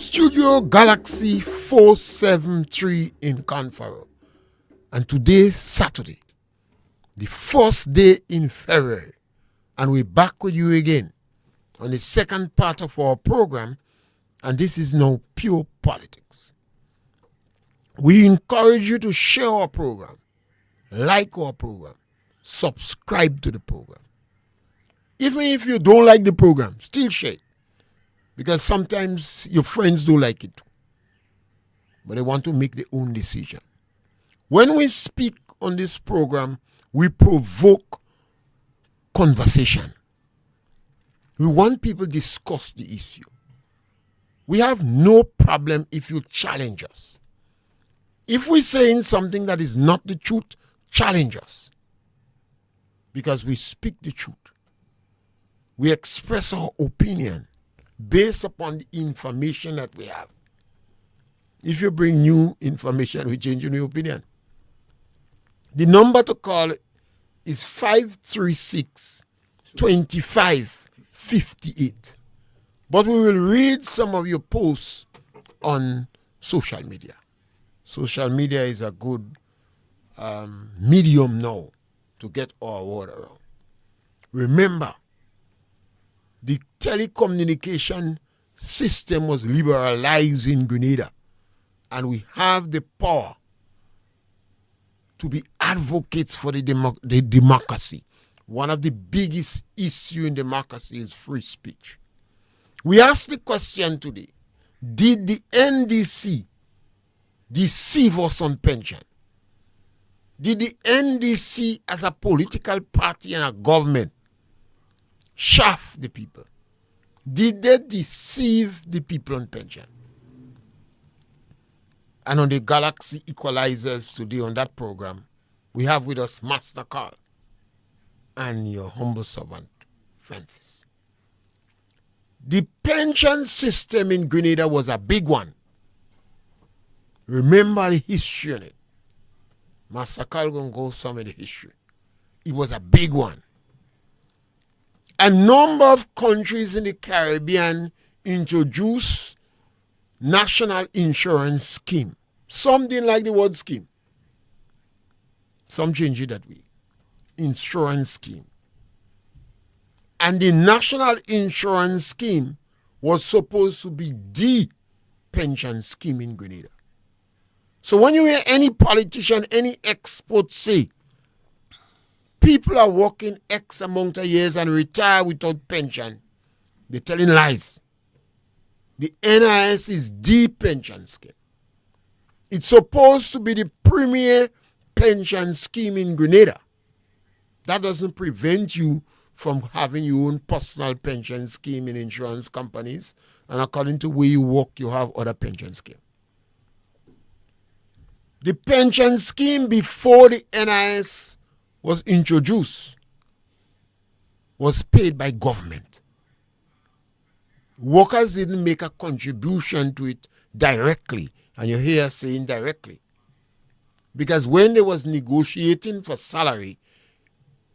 Studio Galaxy 473 in Conference. And today, Saturday, the first day in February. And we're back with you again on the second part of our program. And this is now Pure Politics. We encourage you to share our program, like our program, subscribe to the program. Even if you don't like the program, still share it. Because sometimes your friends don't like it, but they want to make their own decision. When we speak on this program, we provoke conversation. We want people to discuss the issue. We have no problem if you challenge us. If we're saying something that is not the truth, challenge us. Because we speak the truth. We express our opinion based upon the information that we have. If you bring new information, we change your new opinion. The number to call is 536-2558. But we will read some of your posts on social media. Social media is a good medium now to get our word around. Remember, the telecommunication system was liberalized in Grenada, and we have the power to be advocates for the democracy. One of the biggest issues in democracy is free speech. We asked the question today, did the NDC deceive us on pension? Did the NDC as a political party and a government shaft the people? Did they deceive the people on pension? And on the Galaxy Equalizers today on that program, we have with us Master Carl and your humble servant, Francis. The pension system in Grenada was a big one. Remember the history on it. Master Carl going to go some of the history. It was a big one. A number of countries in the Caribbean introduced national insurance scheme. Some didn't like the word scheme. Some changed it that way. Insurance scheme. And the national insurance scheme was supposed to be the pension scheme in Grenada. So when you hear any politician, any expert say, people are working X amount of years and retire without pension, they're telling lies. The NIS is the pension scheme. It's supposed to be the premier pension scheme in Grenada. That doesn't prevent you from having your own personal pension scheme in insurance companies. And according to where you work, you have other pension schemes. The pension scheme before the NIS was introduced was paid by government. Workers didn't make a contribution to it directly. And you hear saying directly. Because when they was negotiating for salary,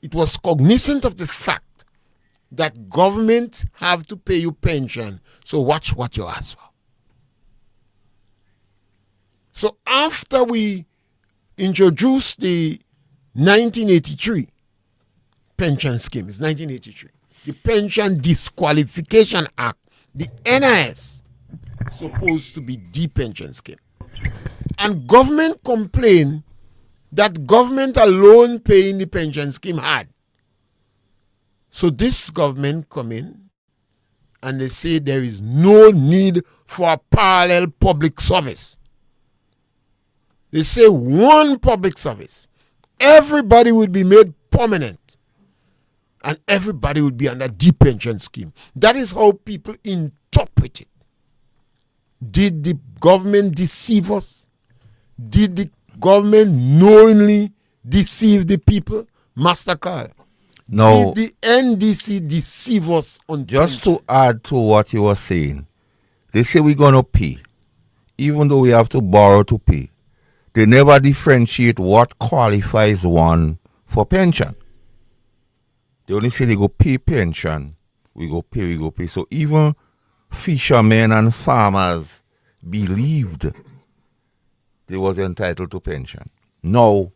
it was cognizant of the fact that government have to pay you pension. So watch what you ask for. So after we introduced the 1983 pension scheme, it's 1983, the Pension Disqualification Act, the NIS, supposed to be the pension scheme. And government complained that government alone paying the pension scheme hard. So this government come in and they say there is no need for a parallel public service. They say one public service. Everybody would be made permanent. And everybody would be under the pension scheme. That is how people interpret it. Did the government deceive us? Did the government knowingly deceive the people? Master Carl. No. Did the NDC deceive us on Just pension? to add to what you were saying, they say we're going to pay, even though we have to borrow to pay. They never differentiate what qualifies one for pension. They only say they go pay pension, we go pay. So even fishermen and farmers believed they was entitled to pension. Now,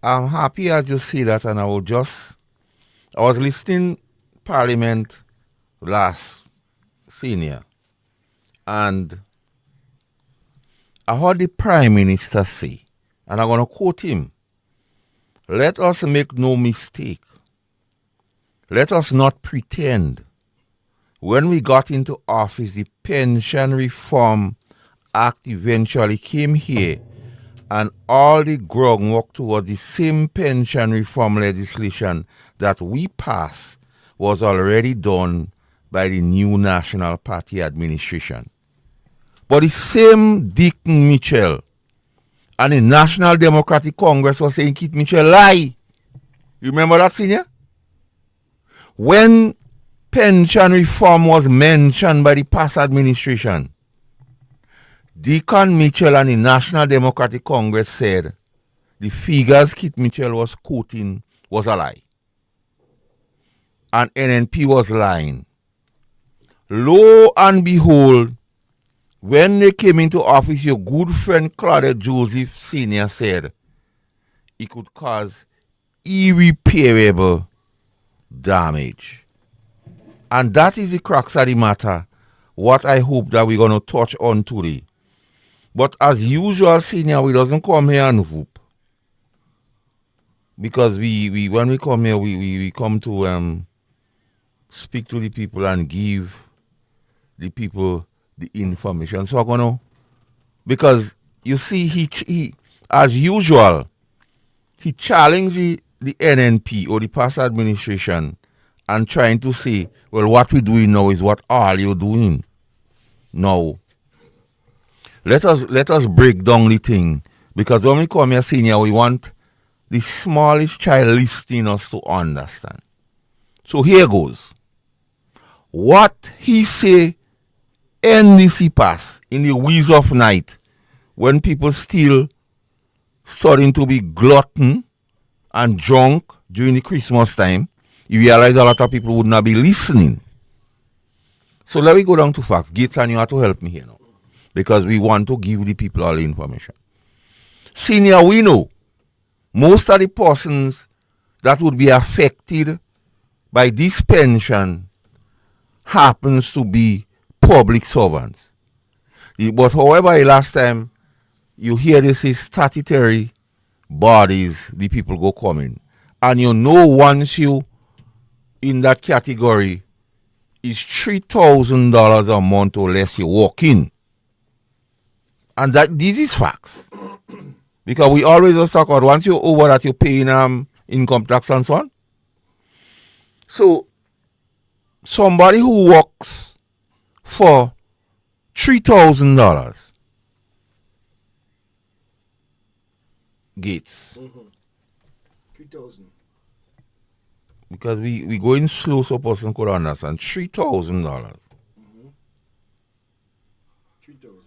I'm happy as you say that, and I was listening Parliament last senior, and I heard the Prime Minister say, and I'm going to quote him, "Let us make no mistake. Let us not pretend. When we got into office, the Pension Reform Act eventually came here, and all the groundwork towards the same pension reform legislation that we passed was already done by the new National Party administration." But the same Dick Mitchell and the National Democratic Congress was saying Keith Mitchell lie. You remember that, senior? When pension reform was mentioned by the past administration, Deacon Mitchell and the National Democratic Congress said the figures Keith Mitchell was quoting was a lie. And NNP was lying. Lo and behold, when they came into office, your good friend Claudette Joseph Sr. said it could cause irreparable damage. And that is the crux of the matter, what I hope that we're going to touch on today. But as usual, Senior, we doesn't come here and whoop. Because we when we come here, we come to speak to the people and give the people the information. So I'm going to, because you see, he as usual, he challenged the NNP or the past administration and trying to say, well, what we're doing now is what all you're doing. No. Let us break down the thing, because when we come here, Senior, we want the smallest child listening us to understand. So here goes. What he say NDC pass in the wheeze of night, when people still starting to be glutton and drunk during the Christmas time, you realize a lot of people would not be listening. So let me go down to facts. Gates, and you have to help me here now, because we want to give the people all the information. Senior, we know most of the persons that would be affected by this pension happens to be public servants. But however, last time you hear this is statutory bodies, the people go coming. And you know once you in that category is $3,000 a month or less you walk in. And that this is facts. Because we always just talk about once you're over that you're paying income tax and so on. So somebody who works for $3,000 Gates. 3,000. Because we going slow so person could understand. $3,000. 3,000.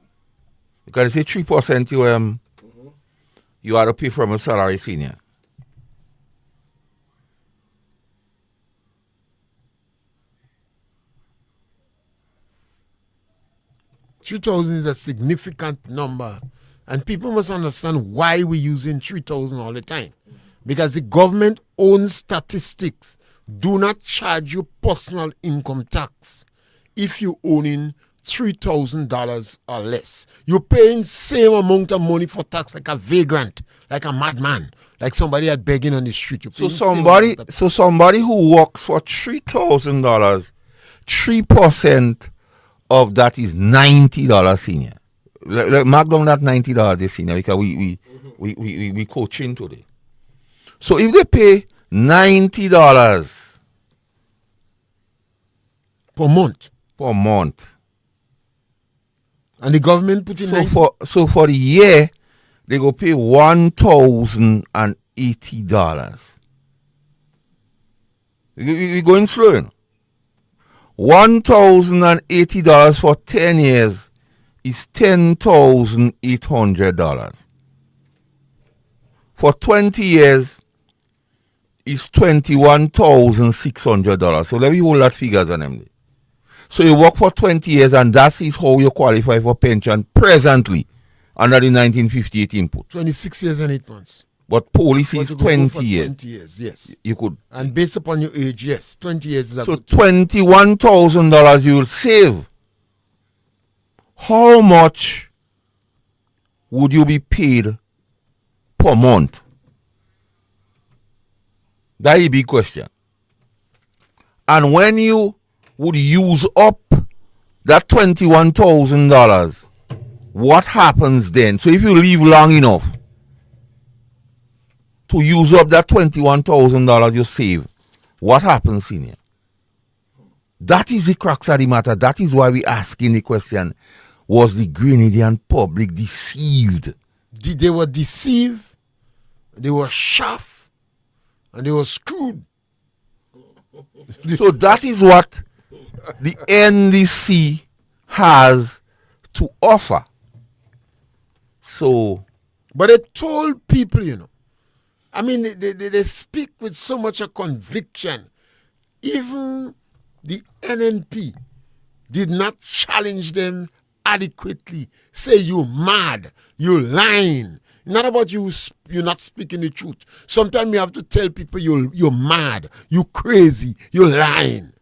Because they say 3% you you have to pay from a salary, Senior. 3,000 is a significant number. And people must understand why we're using 3,000 all the time. Because the government owns statistics. Do not charge you personal income tax if you're owning $3,000 or less. You're paying same amount of money for tax like a vagrant, like a madman, like somebody that's begging on the street. So somebody who works for $3,000, 3% of that is $90 senior. Mark down that $90 this senior because we coaching today. So if they pay $90 per month, and the government put in so for the year they go pay $1,080. We going slow, you know? $1,080 for 10 years is $10,800. For 20 years is $21,600. So let me hold that figures on them. So you work for 20 years and that is how you qualify for pension presently under the 1958 input. 26 years and 8 months. But policy is 20 years. 20 years, yes. You could. And based upon your age, yes. 20 years is a So good $21,000 you will save. How much would you be paid per month? That is a big question. And when you would use up that $21,000, what happens then? So if you live long enough to use up that $21,000 you save, what happens, senior? That is the crux of the matter. That is why we asking the question, was the Grenadian public deceived? They were deceived, they were shaft, and they were screwed. So that is what the NDC has to offer. So, but they told people, you know, I mean, they speak with so much of conviction. Even the NNP did not challenge them adequately. Say you're mad, you're lying. Not about you're not speaking the truth. Sometimes you have to tell people you're mad, you're crazy, you're lying.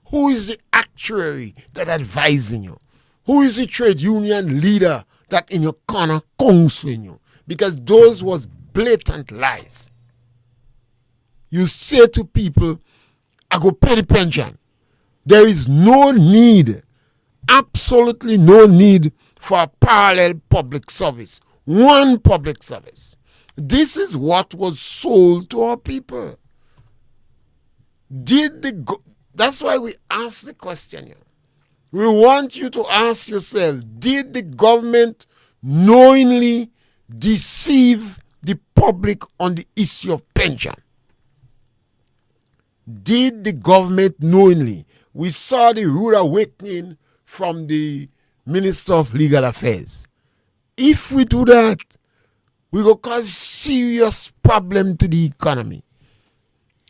Who is the actuary that advising you? Who is the trade union leader that in your corner counseling you? Because those was blatant lies. You say to people, I go pay the pension. There is no need, absolutely no need for a parallel public service. One public service. This is what was sold to our people. That's why we ask the question here. We want you to ask yourself, did the government knowingly deceive the public on the issue of pension? Did the government knowingly? We saw the rude awakening from the Minister of Legal Affairs. If we do that, we will cause serious problem to the economy.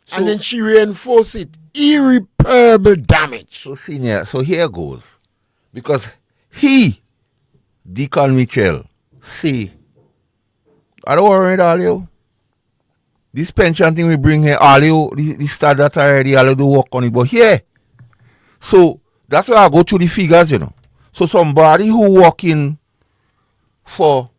So, and then she reinforced it. Irreparable damage. So, senior, so here goes. Because Deacon Mitchell, say, I don't worry about you. This pension thing we bring here, all you, the start that already, all you do work on it. But here, so that's why I go through the figures, you know. So somebody who working for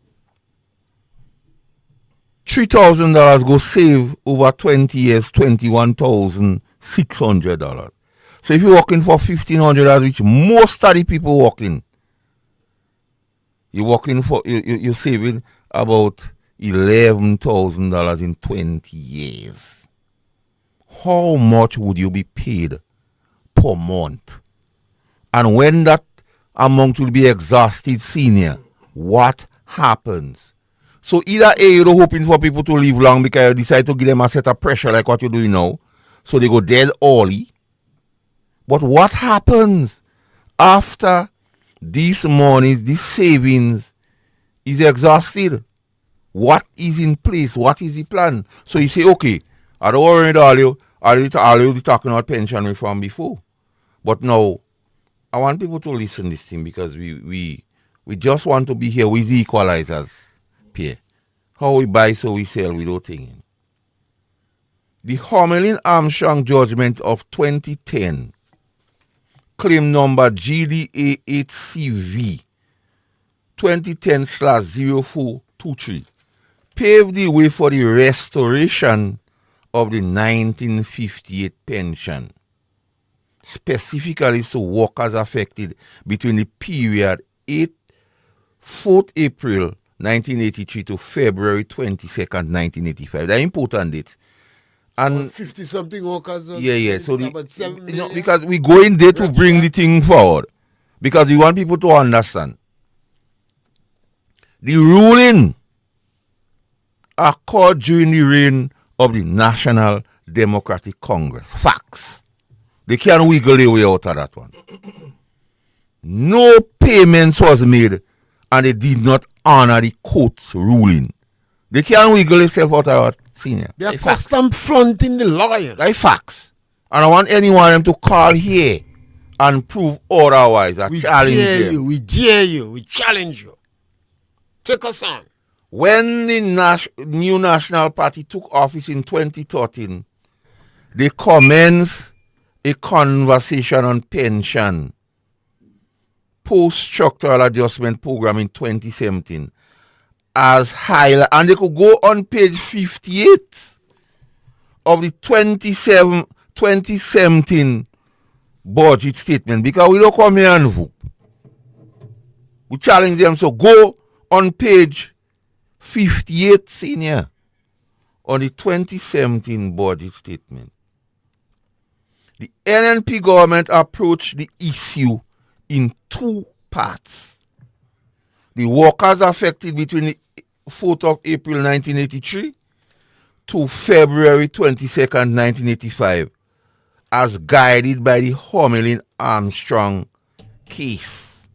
$3,000 go save over 20 years $21,600. So if you're working for $1,500, which most of the people working, you're saving about $11,000 in 20 years. How much would you be paid per month? And when that amount will be exhausted, senior, what happens? So either A, you're hoping for people to live long because you decide to give them a set of pressure like what you're doing now, so they go dead early. But what happens after these monies, these savings is exhausted? What is in place? What is the plan? So you say, okay, I don't worry about you. I already talking about pension reform before. But now, I want people to listen to this thing because we We just want to be here with the equalizers, Pierre. How we buy, so we sell without thinking. The Homelin-Armstrong judgment of 2010, claim number GDA8CV 2010/0423, paved the way for the restoration of the 1958 pension, specifically to workers affected between the period 4th April 1983 to February 22nd, 1985. They're important dates. And 50-something workers. Yeah. So about 7 million. because we go in there to bring the thing forward. Because we want people to understand. The ruling occurred during the reign of the National Democratic Congress. Facts. They can't wiggle their way out of that one. No payments was made and they did not honor the court's ruling. They can't wiggle themselves out of that, senior. They are custom flaunting the lawyer. Like facts. And I want anyone of them to call here and prove otherwise. We dare you. We dare you. We challenge you. Take us on. When the new National Party took office in 2013, they commenced a conversation on pension post-structural adjustment program in 2017 as highlight, and they could go on page 58 of the 2017 budget statement, because we don't come here and vote. We challenge them, so go on page 58, senior, on the 2017 budget statement. The NNP government approached the issue in two parts. The workers affected between the 4th of April 1983 to February 22nd, 1985, as guided by the Homelin-Armstrong case,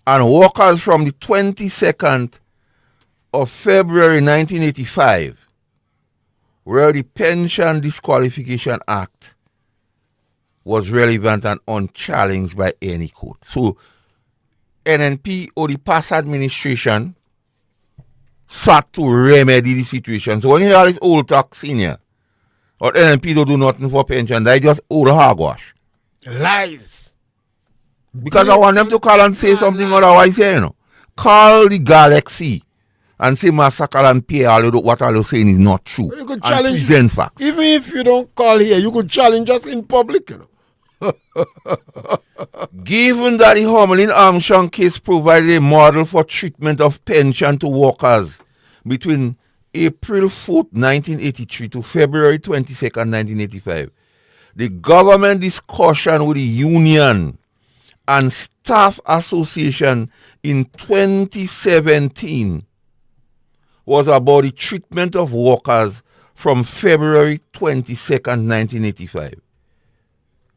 and workers from the 22nd of February 1985, where the Pension Disqualification Act was relevant and unchallenged by any court. So, NNP or the past administration sought to remedy the situation. So, when you hear this old talk, senior, or NNP don't do nothing for pension, they just old hogwash. Lies. Because I want them to call and say something otherwise, you know. Call the Galaxy and say Massacre and Pierre, what all you're saying is not true. You could and challenge, present facts. even if you don't call here, you could challenge us in public, you know. Given that the Homelin-Armstrong case provided a model for treatment of pension to workers between April 4th, 1983 to February 22nd, 1985, the government discussion with the union and staff association in 2017 was about the treatment of workers from February 22nd, 1985.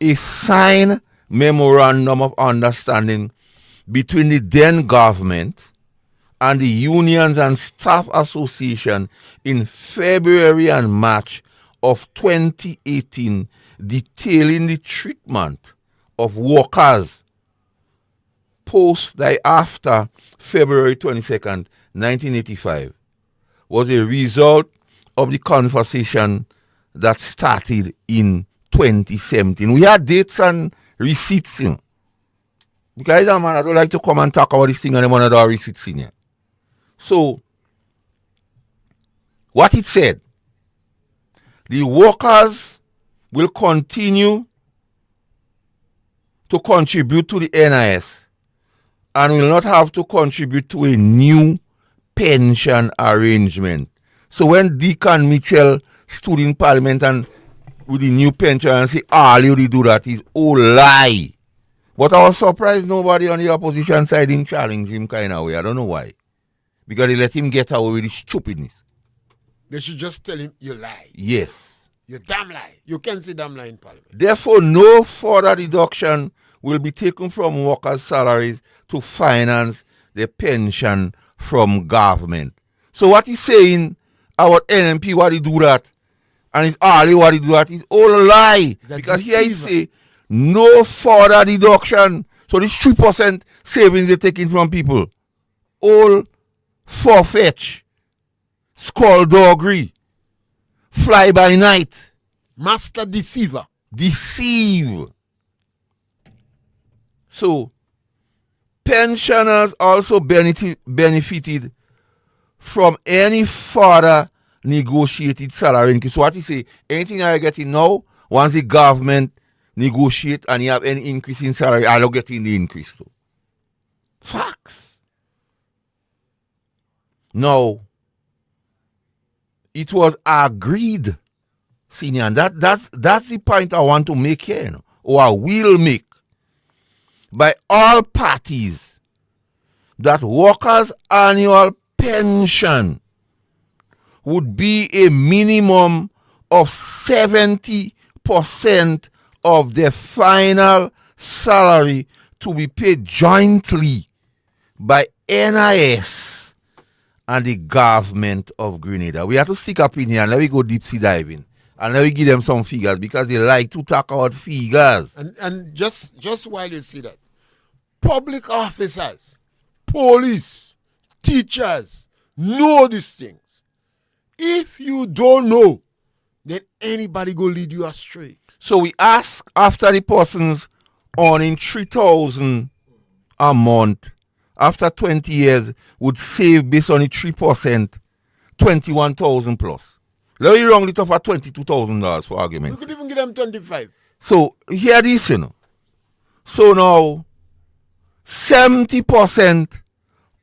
A signed memorandum of understanding between the then government and the unions and staff association in February and March of 2018 detailing the treatment of workers after February 22nd, 1985 was a result of the conversation that started in 2017. We had dates and receipts, you know. Because man, I don't like to come and talk about this thing and one of the receipts in here. So, what it said, the workers will continue to contribute to the NIS and will not have to contribute to a new pension arrangement. So when Deacon Mitchell stood in Parliament and with the new pension and say all you do that is all lie. But I was surprised nobody on the opposition side didn't challenge him kind of way. I don't know why. Because they let him get away with his stupidness. They should just tell him you lie. Yes. You damn lie. You can't say damn lie in Parliament. Therefore, no further deduction will be taken from workers' salaries to finance the pension from government. So what he's saying about NNP, what he do that, and it's all what he do that is all a lie. Because here he say no further deduction. So this 3% savings they're taking from people. old forfetch, skullduggery, fly by night, Master deceiver. deceive. So, pensioners also benefited from any further negotiated salary increase. So what you say, anything I getting now, once the government negotiate and you have any increase in salary, I'll get in the increase too. Facts. No. It was agreed, senior, and that's the point I want to make here, or I will make, by all parties, that workers' annual pension would be a minimum of 70% of their final salary to be paid jointly by NIS and the government of Grenada. We have to stick up in here and let me go deep sea diving and let me give them some figures because they like to talk about figures. And just while you see that, public officers, police, teachers know these things. If you don't know, then anybody go lead you astray. So we ask after the person's earning 3,000 a month, after 20 years, would save based on the 3%, 21,000 plus. Let me wrong it off at $22,000 for argument. We could even give them 25. So here this, So now, 70%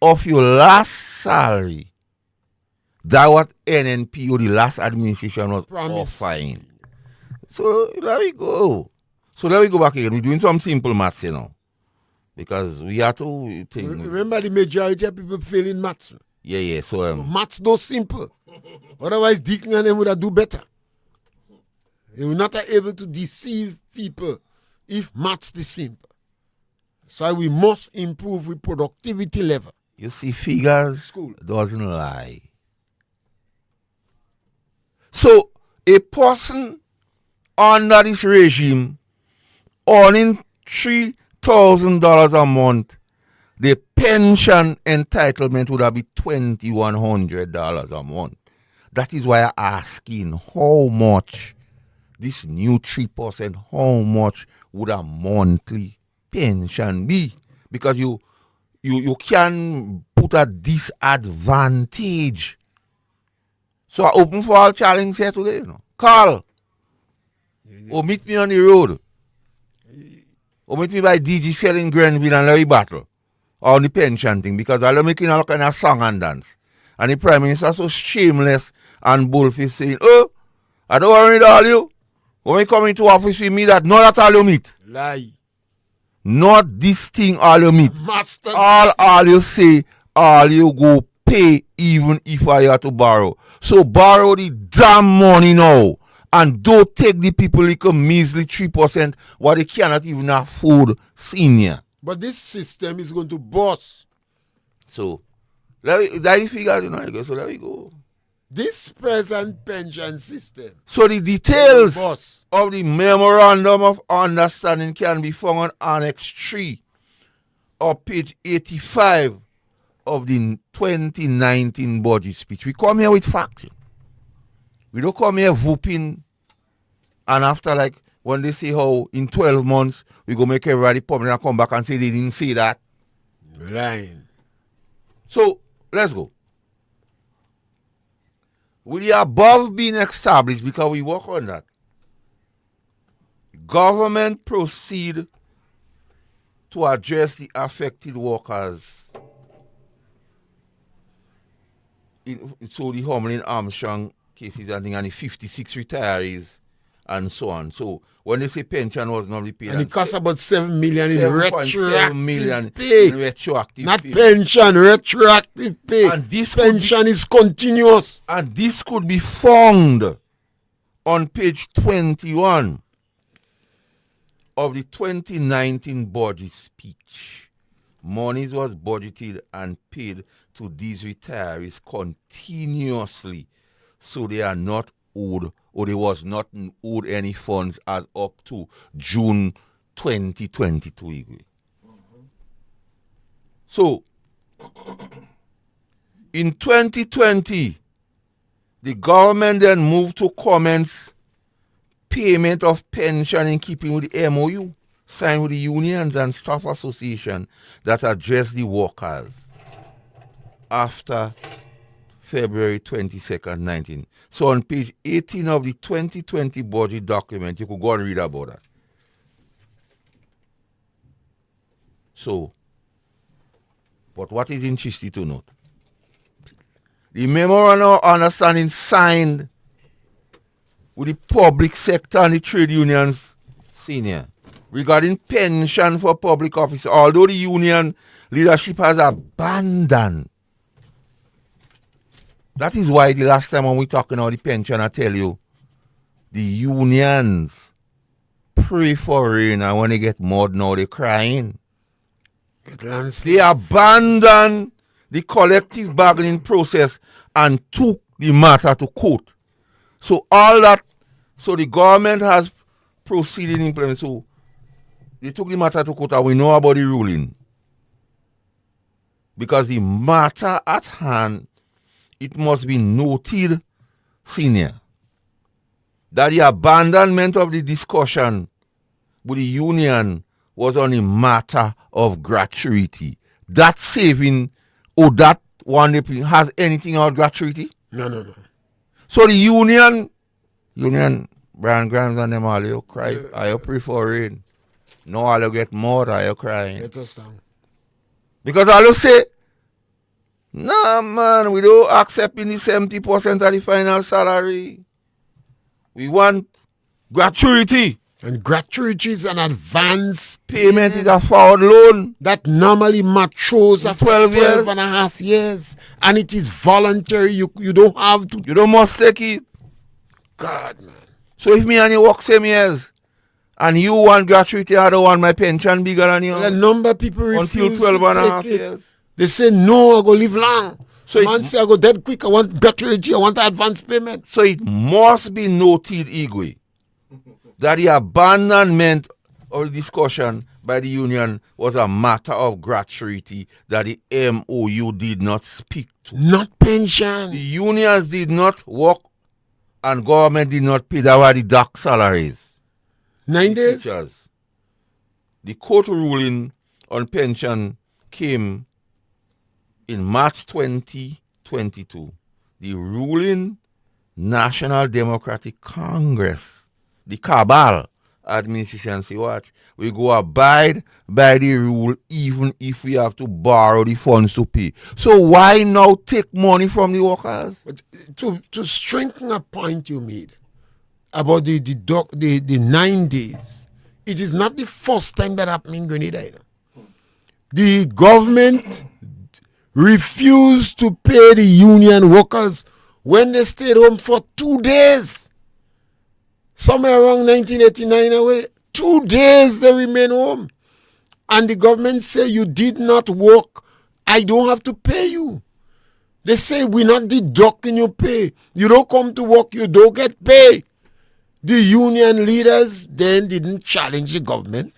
of your last salary, that what NNP or the last administration was offering. So let me go. So let me go back again. We're doing some simple maths, because we have to think. Remember, the majority of people fail in maths. Yeah. So maths no simple. Otherwise, Deacon and them would have do better. They were not able to deceive people if maths is simple. So we must improve with productivity level. You see, figures doesn't lie. So a person under this regime earning $3,000 a month, the pension entitlement would have been $2,100 a month. That is why I'm asking how much this new 3%, how much would a monthly pension be? Because you can put a disadvantage. So I open for all challenge here today. Carl, or meet me on the road. Or meet me by DG selling Grenville and Larry Battle. Or on the pension thing. Because I'm making all kind of song and dance. And the Prime Minister so shameless and bullfish saying, oh, I don't want to meet all you. When you come into office with me, that not all you meet. Lie. Not this thing all you meet. Master. All you say, all you go pay even if I have to borrow. So borrow the damn money now. And don't take the people like a measly 3% what they cannot even afford senior. But this system is going to bust. So, that is figures, so let me go. This present pension system. So the details of the Memorandum of Understanding can be found on Annex 3 or page 85 of the 2019 budget speech. We come here with facts. We don't come here whooping and after when they say how in 12 months we go make everybody permanent and come back and say they didn't say that. Lying. So let's go. With the above being established, because we work on that, government proceed to address the affected workers. So the Homeland Armstrong cases and the 56 retirees and so on. So when they say pension was not paid, and it costs about $7 million in retroactive pay. Not pension, retroactive pay. And this pension is continuous. And this could be found on page 21 of the 2019 budget speech. Monies was budgeted and paid to these retirees continuously, so they are not owed, or they was not owed any funds as up to June 2022. So In 2020, the government then moved to commence payment of pension in keeping with the MOU signed with the unions and staff association that address the workers after February 22nd, 19. So on page 18 of the 2020 budget document, you could go and read about that. So, but what is interesting to note? The memorandum of understanding signed with the public sector and the trade unions senior regarding pension for public office, although the union leadership has abandoned. That is why the last time when we talking about the pension, I tell you, the unions pray for rain, and when they get mud now, they're crying. They abandoned the collective bargaining process and took the matter to court. So all that, so the government has proceeded in implement. So they took the matter to court and we know about the ruling. Because the matter at hand, it must be noted, senior, that the abandonment of the discussion with the union was on a matter of gratuity. That saving or that one has anything on gratuity? No. So the union, Brian Grimes and them all, you cry, I pray for rain. No, I'll get more, are you crying? Let us down. Because I'll say, nah, man, we don't accept in the 70% of the final salary. We want gratuity. And gratuity is an advance Payment is a forward loan. that normally matures after 12 years. 12 and a half years. And it is voluntary. You don't have to. You don't must take it. God, man. So if me and you work same years, and you want gratuity, I don't want my pension bigger than you. A number of people refuse Until 12 and a to half take it. years. They say, no, I go live long. So Man say, I go dead quick. I want gratuity. I want advance payment. So it must be noted, Igwe, that the abandonment of the discussion by the union was a matter of gratuity that the MOU did not speak to. Not pension. The unions did not work and government did not pay. That were the dark salaries. 9 days? Teachers. The court ruling on pension came in March 2022. The ruling National Democratic Congress, the cabal administration, say what? We go abide by the rule even if we have to borrow the funds to pay. So why now take money from the workers? But to strengthen a point you made about the 9 days, it is not the first time that happened in Grenada. The government refused to pay the union workers when they stayed home for 2 days. Somewhere around 1989 away, 2 days they remain home. And the government say, you did not work, I don't have to pay you. They say, we're not deducting your pay. You don't come to work, you don't get pay. The union leaders then didn't challenge the government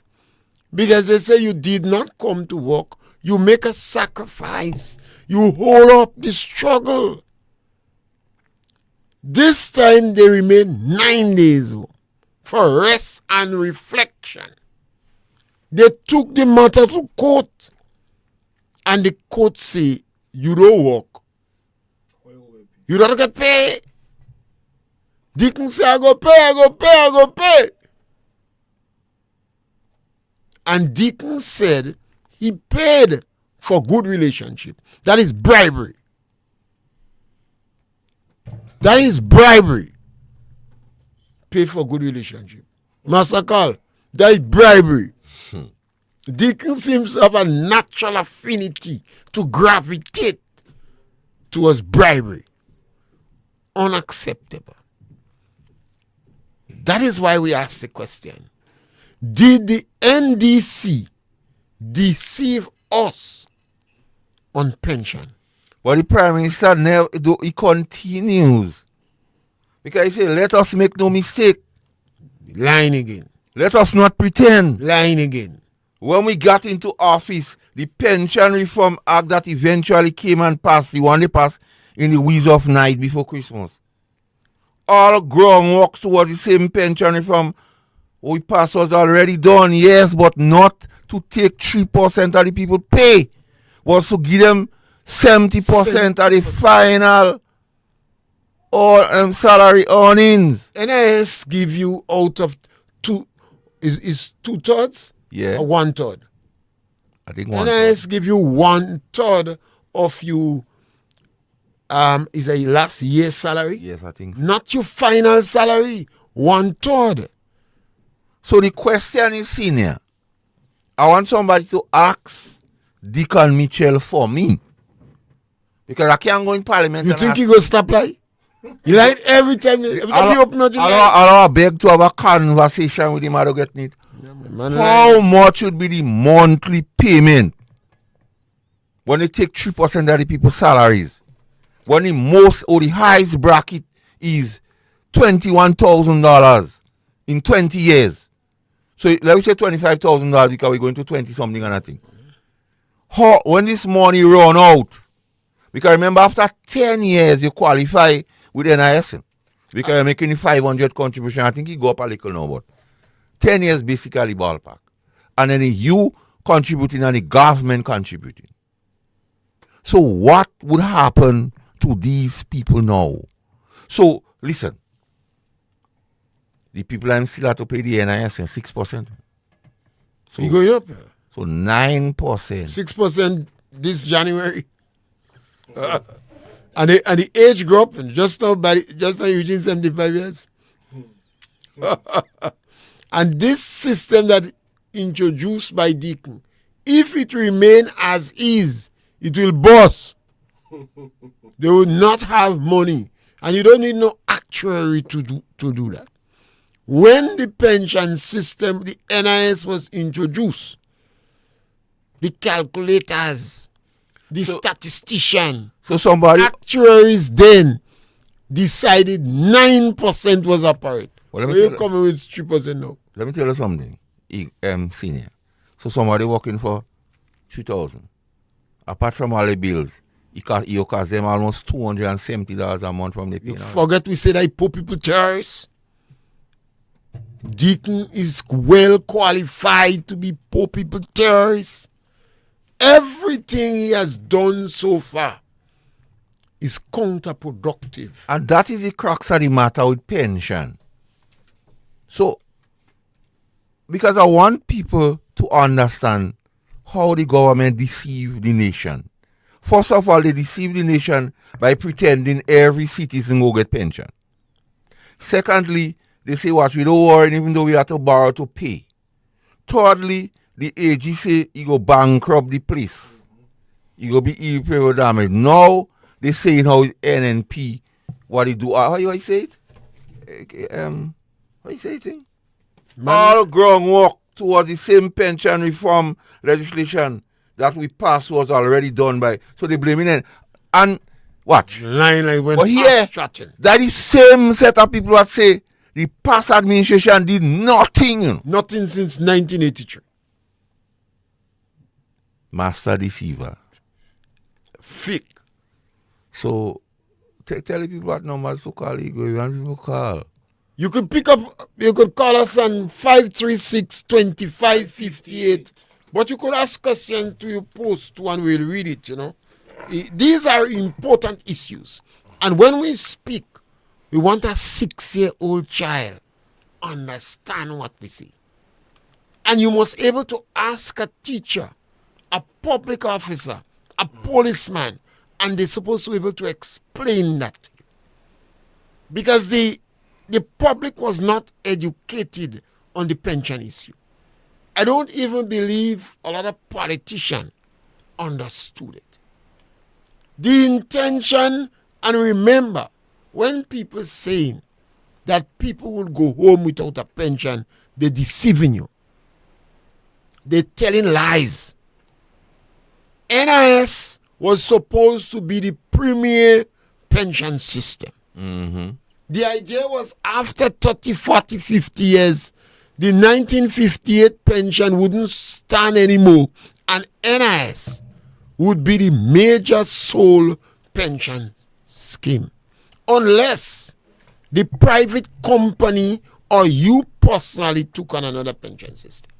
because they say you did not come to work. You make a sacrifice. You hold up the struggle. This time they remain 9 days for rest and reflection. They took the matter to court and the court say, you don't work. You don't get paid. Deacon say, I go pay. And Deacon said he paid for good relationship. That is bribery. That is bribery. Pay for good relationship. Master Carl, that is bribery. Deacon seems to have a natural affinity to gravitate towards bribery. Unacceptable. That is why we ask the question. Did the NDC deceive us on pension? But the Prime Minister never, he continues. Because he said, let us make no mistake. Lying again. Let us not pretend. Lying again. when we got into office, the Pension Reform Act that eventually came and passed, the one they passed in the wheeze of night before Christmas. All groundwork towards the same pension reform we passed was already done, yes, but not to take 3% of the people pay. Was to give them 70% of the final or salary earnings. NIS give you out of two, is 2/3? Yeah. Or 1/3? I think NIS give you 1/3 of you is a last year's salary. Yes, I think so. Not your final salary. 1/3. So the question is, senior, I want somebody to ask Deacon Mitchell for me. Because I can't go in parliament. You think he go stop lie? You like every time you open up the line. I beg to have a conversation with him. I don't get it. How much would be the monthly payment when they take 3% of the people's salaries? When the most or the highest bracket is $21,000 in 20 years. So let me say $25,000 because we're going to 20 something and nothing. How, when this money run out, because remember after 10 years you qualify with NIS because you're making the 500 contribution. I think you go up a little now, but 10 years basically ballpark. And then you contributing and the government contributing. So what would happen to these people now? So listen, the people I'm still have to pay the NIS 6%. So you going up? So 9%. 6% this January. And the age group just now reaching 75 years. And this system that introduced by Deacon, if it remain as is, it will burst. They will not have money. And you don't need no actuary to do that. When the pension system, the NIS was introduced, the calculators, the statistician, actuaries then decided 9% was apparent. Well, you coming with 3% now? Let me tell you something, senior. So somebody working for 3,000. Apart from all the bills, you cost them almost $270 a month from the pay. Forget we say that poor people terrorists. Deacon is well qualified to be poor people terrorists. Everything he has done so far is counterproductive. And that is the crux of the matter with pension. So, because I want people to understand how the government deceive the nation. First of all, they deceive the nation by pretending every citizen will get pension. Secondly, they say, what, we don't worry even though we have to borrow to pay. Thirdly, the AG say he go bankrupt the place. He go be irreparable damage. Now, they saying how NNP, what he do. How you say it? How you say it? All groundwork towards the same pension reform legislation that we passed was already done by. So they blaming it. And what? Line like when here, that is same set of people that say the past administration did nothing. Nothing since 1983. Master deceiver. Fake. So tell the people what numbers to call you. You want people call. You could call us on 536-2558. But you could ask questions to your post and we'll read it, you know. These are important issues. And when we speak, we want a 6-year-old child understand what we say. And you must be able to ask a teacher, a public officer, a policeman, and they're supposed to be able to explain that to you. Because the public was not educated on the pension issue. I don't even believe a lot of politicians understood it. The intention, and remember, when people saying that people will go home without a pension, they're deceiving you. They're telling lies. NIS was supposed to be the premier pension system. Mm-hmm. The idea was after 30, 40, 50 years, the 1958 pension wouldn't stand anymore, and NIS would be the major sole pension scheme, unless the private company or you personally took on another pension system.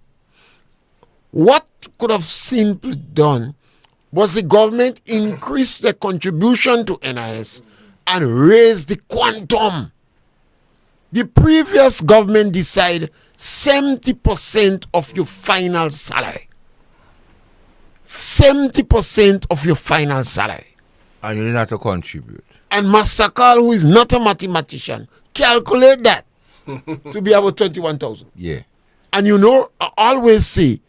What could have simply done was the government increase the contribution to NIS and raise the quantum. The previous government decided 70% of your final salary. 70% of your final salary. And you didn't have to contribute. And Master Carl, who is not a mathematician, calculate that to be about 21,000. Yeah. And you know, I always say,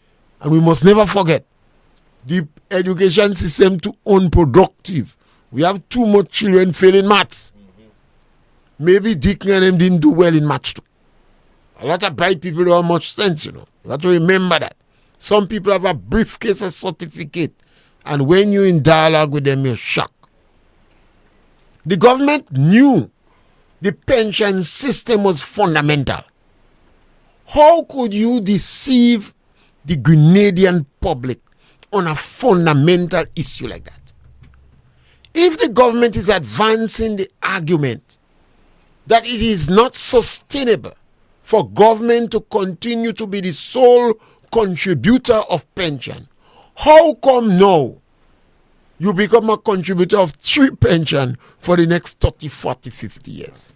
and we must never forget, the education system too unproductive. We have too much children failing maths. Maybe Dick and them didn't do well in maths too. A lot of bright people don't have much sense, you know. You have to remember that. Some people have a briefcase of certificate, and when you're in dialogue with them, you're shocked. The government knew the pension system was fundamental. How could you deceive the Grenadian public on a fundamental issue like that? If the government is advancing the argument that it is not sustainable for government to continue to be the sole contributor of pension, how come now you become a contributor of 3 pension for the next 30, 40, 50 years?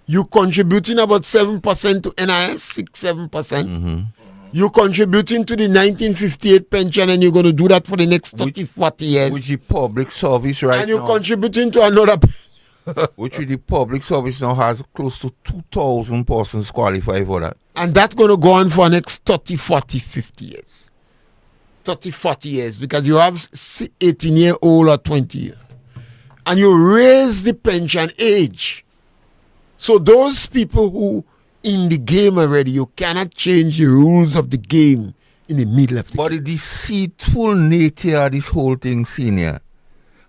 You contributing about 7% to NIS, 6, 7%. You contributing to the 1958 pension, and you're going to do that for the next 30, 40 years. Which is public service right now. And you're contributing to another. Which is the public service now has close to 2,000 persons qualified for that. And that's going to go on for the next 30, 40, 50 years. 30, 40 years, because you have 18-year-old or 20 year. And you raise the pension age. So those people who in the game already, you cannot change the rules of the game in the middle of the game. But the deceitful nature of this whole thing, senior,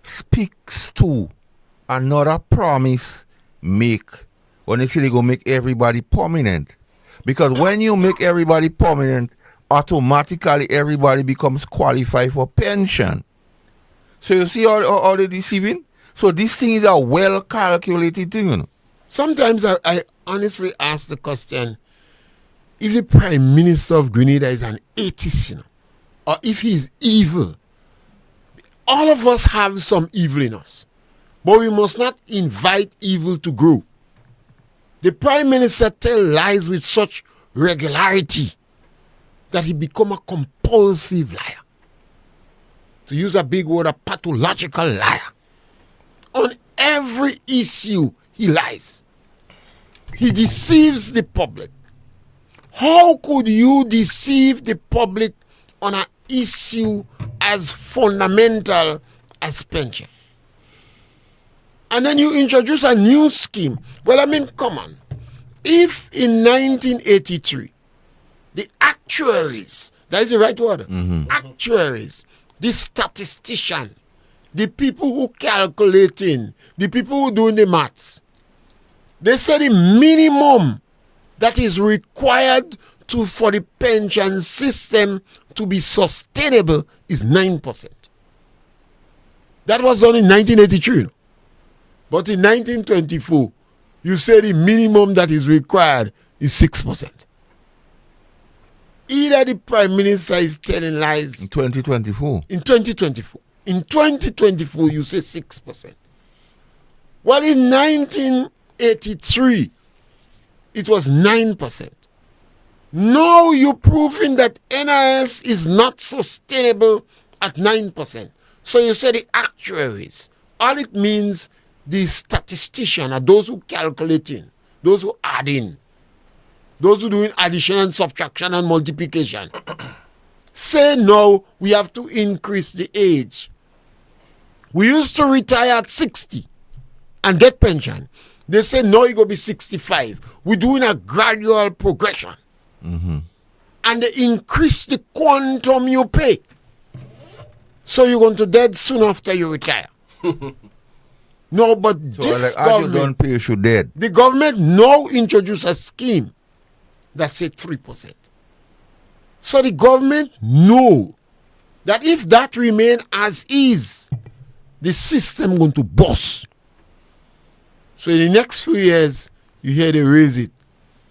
speaks to another promise make when they say they go make everybody permanent. Because when you make everybody permanent, automatically everybody becomes qualified for pension. So you see all the deceiving? So this thing is a well calculated thing, you know. Sometimes I honestly ask the question, if the Prime Minister of Grenada is an atheist, you know, or if he's evil, all of us have some evil in us. But we must not invite evil to grow. The Prime Minister tells lies with such regularity that he become a compulsive liar. To use a big word, a pathological liar. On every issue, he lies. He deceives the public. How could you deceive the public on an issue as fundamental as pension? And then you introduce a new scheme. Well, I mean, come on. If in 1983, the actuaries, that is the right word, actuaries, the statistician, the people who calculating, the people who doing the maths, they say the minimum that is required for the pension system to be sustainable is 9%. That was done in 1983. But in 1924, you say the minimum that is required is 6%. Either the Prime Minister is telling lies. In 2024. In 2024. In 2024, you say 6%. Well, in 1983, it was 9%. Now you're proving that NIS is not sustainable at 9%. So you say the actuaries. All it means, the statistician are those who calculating, those who adding, those who doing addition and subtraction and multiplication. Say no, we have to increase the age. We used to retire at 60 and get pension. They say no, you go be 65. We're doing a gradual progression. And they increase the quantum you pay. So you're going to dead soon after you retire. No, but So this like, government, you don't pay, you should dead. the government now introduce a scheme that say 3%. So the government know that if that remain as is, the system going to bust. So in the next few years, you hear they raise it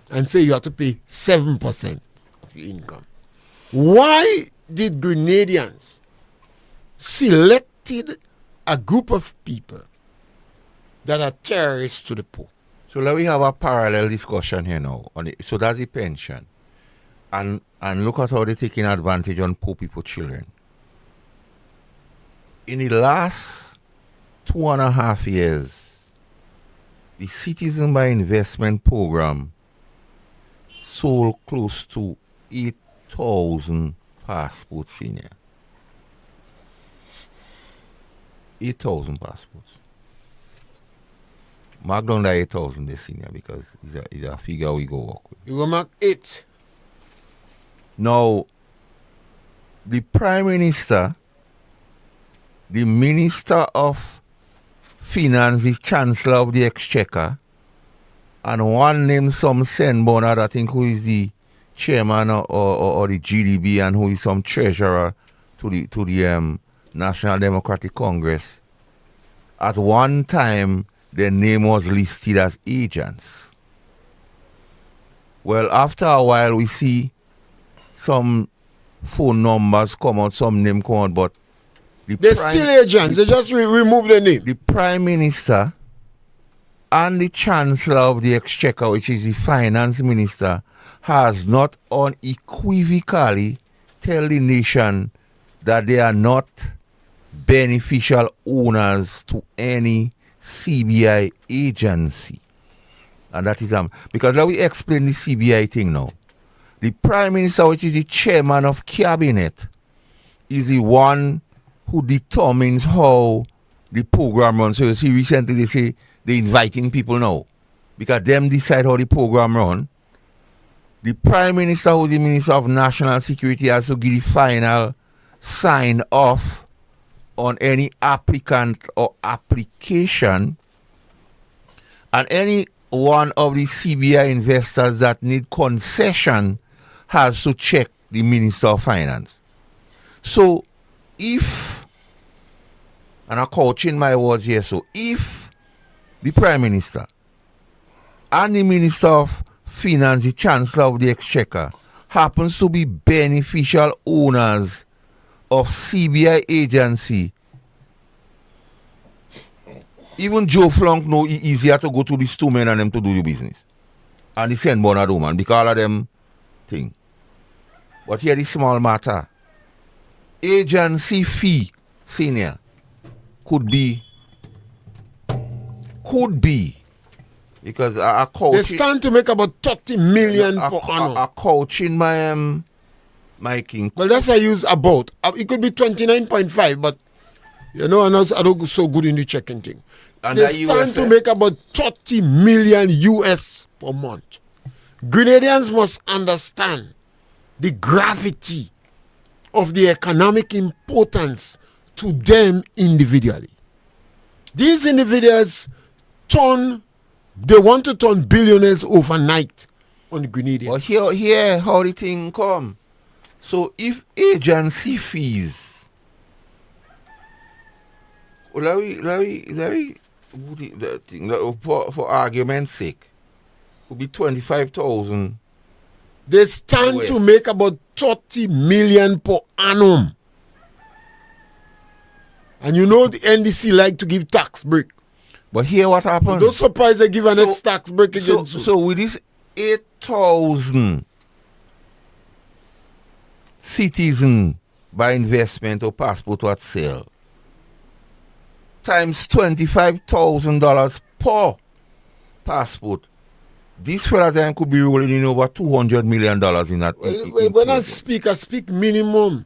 and say you have to pay 7% of your income. Why did Grenadians selected a group of people that are terrorists to the poor? So let me have a parallel discussion here now. So that's the pension. And look at how they're taking advantage on poor people children. In the last 2.5 years, the Citizen by Investment program sold close to 8,000 passports senior. 8,000 passports. Mark down that 8,000 this senior because it's a figure we go work with. You go mark 8. Now, the Prime Minister, the Minister of Finance, the Chancellor of the Exchequer, and one named some Sen Bernard, I think, who is the chairman or the GDB and who is some treasurer to the National Democratic Congress. At one time, their name was listed as agents. Well, after a while, we see some phone numbers come out, some name come out, but they're still agents. They just remove the name. The Prime Minister and the Chancellor of the Exchequer, which is the Finance Minister, has not unequivocally tell the nation that they are not beneficial owners to any CBI agency. And that is because let me explain the CBI thing now. The Prime Minister, which is the chairman of cabinet, is the one who determines how the program runs. So you see, recently they say they're inviting people now because them decide how the program run. The Prime Minister, who is the Minister of National Security, has to give the final sign off on any applicant or application, and any one of the CBI investors that need concession has to check the Minister of Finance. So if, and I'm couching my words here, so if the Prime Minister and the Minister of Finance, the Chancellor of the Exchequer, happens to be beneficial owners of CBI agency, even Joe Flunk know it's easier to go to these two men and them to do the business. And the St. Bernard woman, because all of them thing. But here the small matter. Agency fee, senior, could be, because I coach. They stand to make about 30 million per annum. I coach in my king. Well, that's I use about. It could be 29.5, but you know, I don't go so good in the checking thing. And they stand to make about 30 million US per month. Grenadians must understand the gravity of the economic importance to them individually. These individuals they want to turn billionaires overnight on the Grenadians. Well, here how the thing come. So if agency fees, let me for argument's sake, would be 25,000. They stand to make about 30 million per annum. And you know the NDC like to give tax break. But here what happens? Don't surprise they give an next tax break again. So with this 8,000 citizen by investment or passport at sale, times $25,000 per passport, this fella then could be rolling in over $200 million in that. When I speak minimum.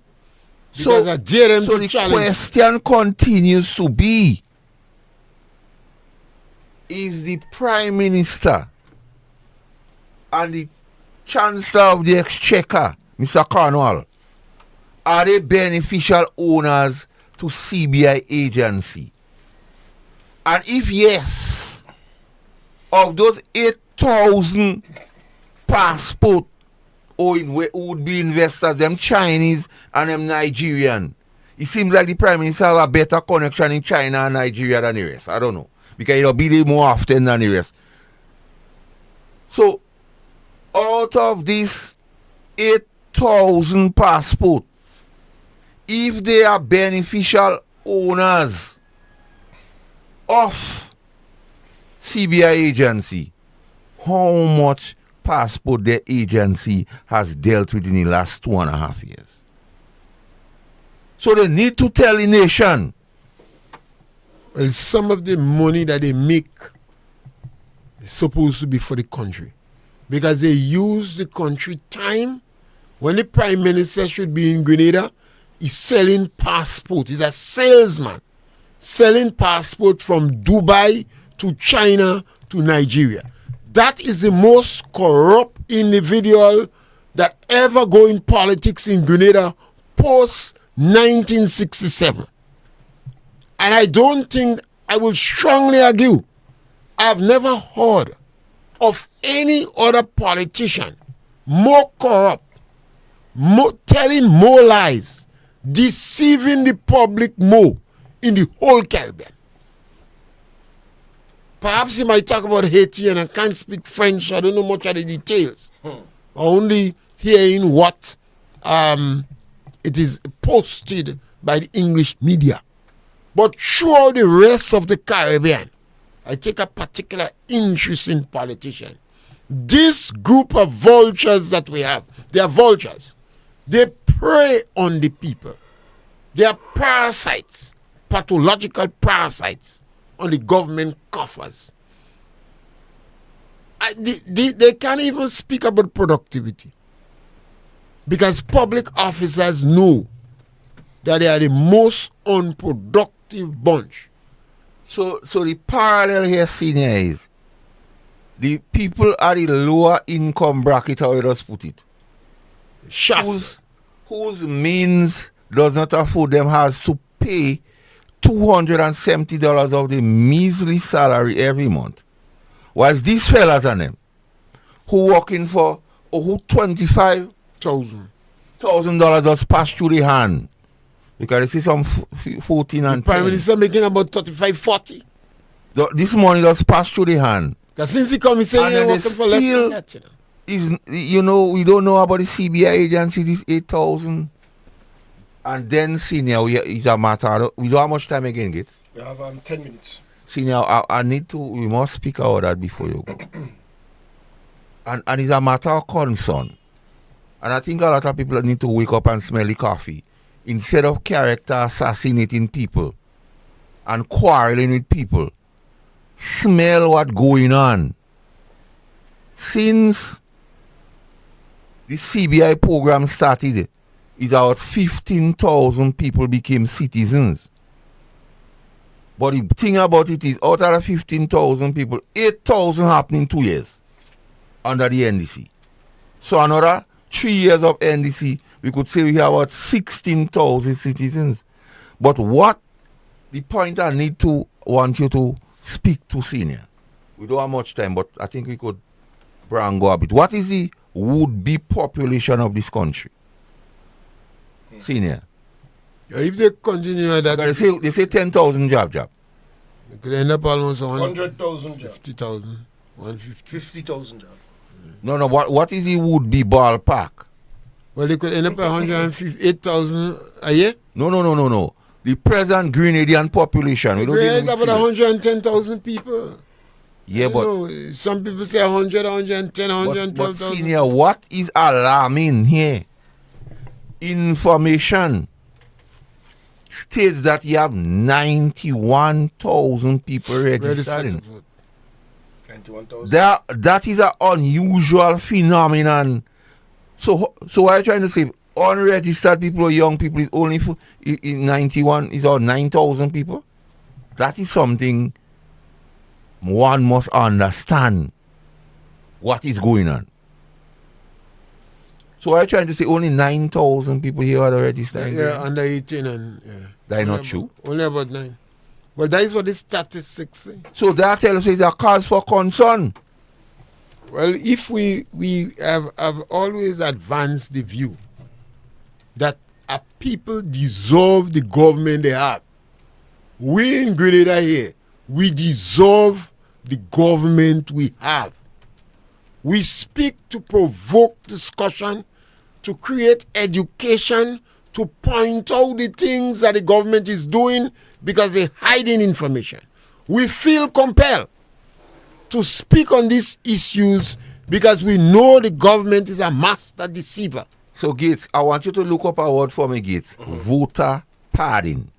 So I dare them to the challenge. question continues to be, is the Prime Minister and the Chancellor of the Exchequer, Mr. Cornwall, are they beneficial owners to CBI agency? And if yes, of those 8,000 passport who would be investors, them Chinese and them Nigerian. It seems like the Prime Minister have a better connection in China and Nigeria than the rest. I don't know. Because he'll be there more often than the rest. So, out of this 8,000 passport, if they are beneficial owners of CBI agency, how much passport the agency has dealt with in the last 2.5 years? So they need to tell the nation. Well, some of the money that they make is supposed to be for the country. Because they use the country time. When the Prime Minister should be in Grenada, he's selling passport. He's a salesman. Selling passport from Dubai to China to Nigeria. That is the most corrupt individual that ever go in politics in Grenada post 1967. And I don't think, I will strongly argue, I've never heard of any other politician more corrupt, telling more lies, deceiving the public more in the whole Caribbean. Perhaps he might talk about Haiti and I can't speak French, so I don't know much of the details. Only hearing what it is posted by the English media. But throughout the rest of the Caribbean, I take a particular interest in politicians. This group of vultures that we have, they are vultures. They prey on the people. They are parasites, pathological parasites on the government coffers. They can't even speak about productivity. Because public officers know that they are the most unproductive bunch. So the parallel here, senior, is the people at the lower income bracket, how you just put it, whose means does not afford them has to pay $270 of the measly salary every month. Whilst these fellas and them who working for who $25,000 just pass through the hand. Because they see some 14 and Prime Minister making about 35, 40. This money just pass through the hand. Because since he come, he say he's working for less than that, we don't know about the CBI agency, this 8,000. And then, senior, is a matter. We don't have much time again, Git. We have 10 minutes. Senior, we must speak about that before you go. and it's a matter of concern. And I think a lot of people need to wake up and smell the coffee. Instead of character assassinating people and quarreling with people, smell what's going on. Since the CBI program started, is about 15,000 people became citizens. But the thing about it is, out of the 15,000 people, 8,000 happened in 2 years under the NDC. So another 3 years of NDC, we could say we have about 16,000 citizens. But what the point I want you to speak to, senior, we don't have much time, but I think we could go a bit. What is the would-be population of this country? Senior. If they continue that, they say 10,000 job. They could end up almost 100,000 jobs. 50,000. 150. 50,000 jobs. No. What is the would-be ballpark? Well, they could end up at 158,000 a year. No. The present Grenadian population. Grenada is about 110,000 people. Yeah, but some people say 100, 110, 112,000. But senior, what is alarming here? Information states that you have 91,000 people registered. 91,000. That is an unusual phenomenon. So what are you trying to say? Unregistered people or young people is only for 91 is all 9,000 people? That is something one must understand what is going on. So are you trying to say only 9,000 people here are registered? Yeah, under 18 and That's not true. Only about 9. But that is what the statistics say. So that tells you it's a cause for concern. Well, if we have always advanced the view that a people deserve the government they have. We in Grenada here, we deserve the government we have. We speak to provoke discussion, to create education, to point out the things that the government is doing because they're hiding information. We feel compelled to speak on these issues because we know the government is a master deceiver. So, Gates, I want you to look up a word for me, Gates. Voter pardon.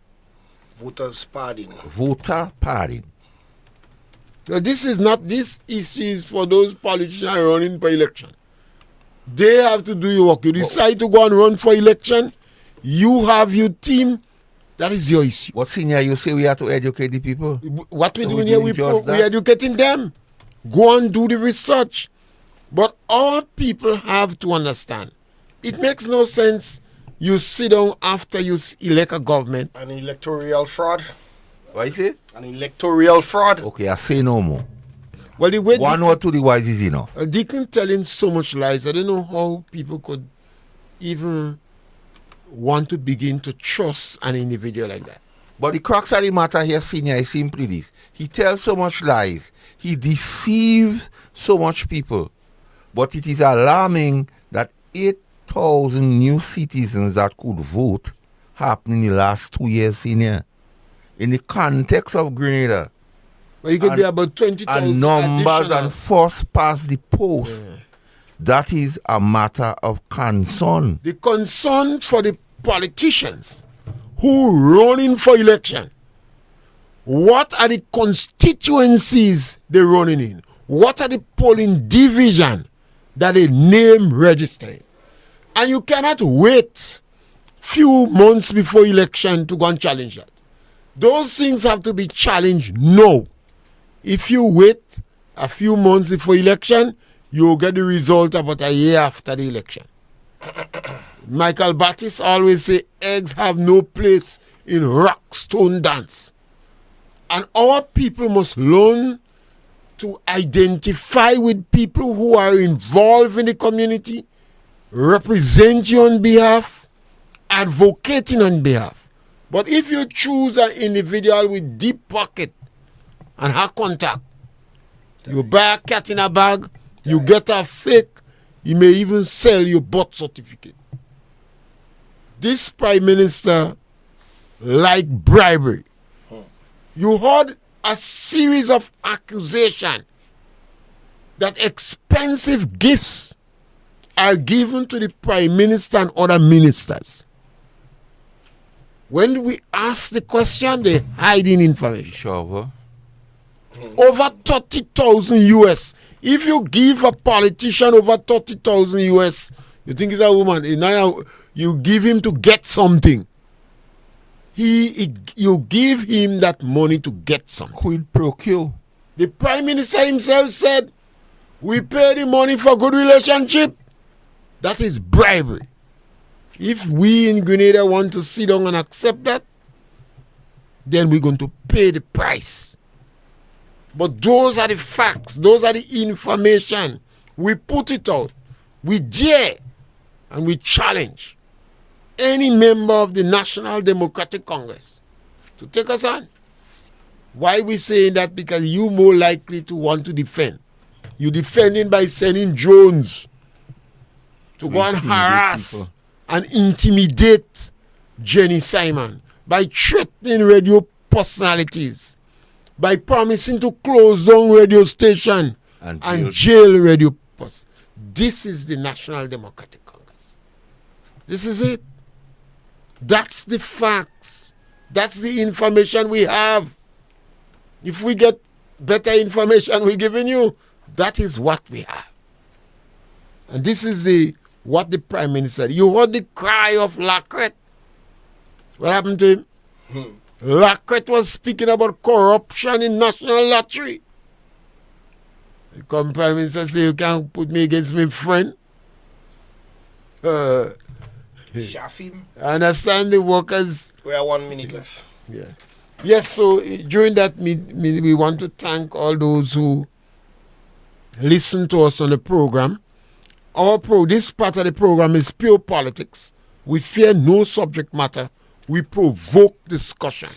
Voters pardon. Voter pardon. So this issue is for those politicians running for election. They have to do your work. You decide to go and run for election, you have your team, that is your issue. What senior you say we have to educate the people? What we're So doing we here, doing just that? we're educating them. Go and do the research. But all people have to understand. It makes no sense you sit down after you elect a government. An electoral fraud. What you say? An electoral fraud. Okay, I say no more. Well, the way One or two devices is enough. Deacon telling so much lies, I don't know how people could even want to begin to trust an individual like that. But the crux of the matter here, senior, is simply this. He tells so much lies. He deceives so much people. But it is alarming that 8,000 new citizens that could vote happened in the last 2 years, senior. In the context of Grenada. Well, it could be about 20,000 and numbers additional. and first past the post. Yeah. That is a matter of concern. The concern for the politicians who running for election. What are the constituencies they're running in? What are the polling division that they name registered? And you cannot wait few months before election to go and challenge that. Those things have to be challenged now. If you wait a few months before election, you'll get the result about a year after the election. Michael Battis always say eggs have no place in rock stone dance. And our people must learn to identify with people who are involved in the community, represent you on behalf, advocating on behalf. But if you choose an individual with deep pocket and have contact, you buy a cat in a bag, you get a fake, you may even sell your birth certificate. This prime minister like bribery. You heard a series of accusations that expensive gifts are given to the prime minister and other ministers. When we ask the question, they're hiding information. Sure. Over 30,000 US. If you give a politician over 30,000 US, you think he's a woman. Now you give him to get something. You give him that money to get something. Quid pro quo. The prime minister himself said, we pay the money for good relationship. That is bribery. If we in Grenada want to sit down and accept that, then we're going to pay the price. But those are the facts. Those are the information. We put it out. We dare and we challenge any member of the National Democratic Congress to take us on. Why we saying that? Because you more likely to want to defend. You defending by sending drones to go and harass people and intimidate Jenny Simon, by threatening radio personalities, by promising to close down radio station and jail radio person. This is the National Democratic Congress. This is it. That's the facts. That's the information we have. If we get better information we're giving you, that is what we have. And this is what the Prime Minister said. You heard the cry of Lacrette. What happened to him? Lacrette was speaking about corruption in National Lottery. The Prime Minister said, you can't put me against my friend. Shafim. I understand the workers. We have 1 minute left. Yeah. Yes, so during that we want to thank all those who listen to us on the program. This part of the program is pure politics. We fear no subject matter. We provoke discussion.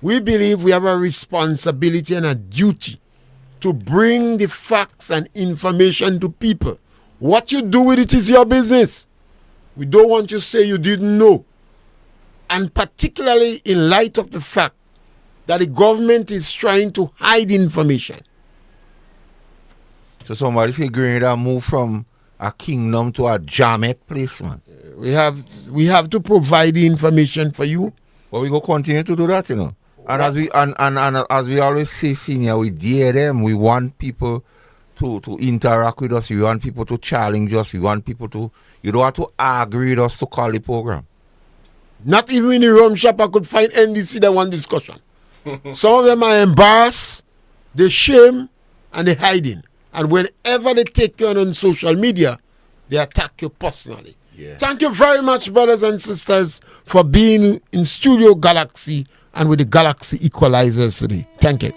We believe we have a responsibility and a duty to bring the facts and information to people. What you do with it is your business. We don't want you to say you didn't know. And particularly in light of the fact that the government is trying to hide information. So somebody say Grenada move from a kingdom to a Jamet place, man. We have to provide the information for you. But we go continue to do that, you know. And as we always say, senior, we dare them. We want people to interact with us. We want people to challenge us. We want people to, you don't have to agree with us to call the program. Not even in the rum shop I could find NDC that want discussion. Some of them are embarrassed, they shame, and they hiding. And whenever they take you on social media, they attack you personally. Yeah. Thank you very much, brothers and sisters, for being in Studio Galaxy and with the Galaxy Equalizers today. Thank you.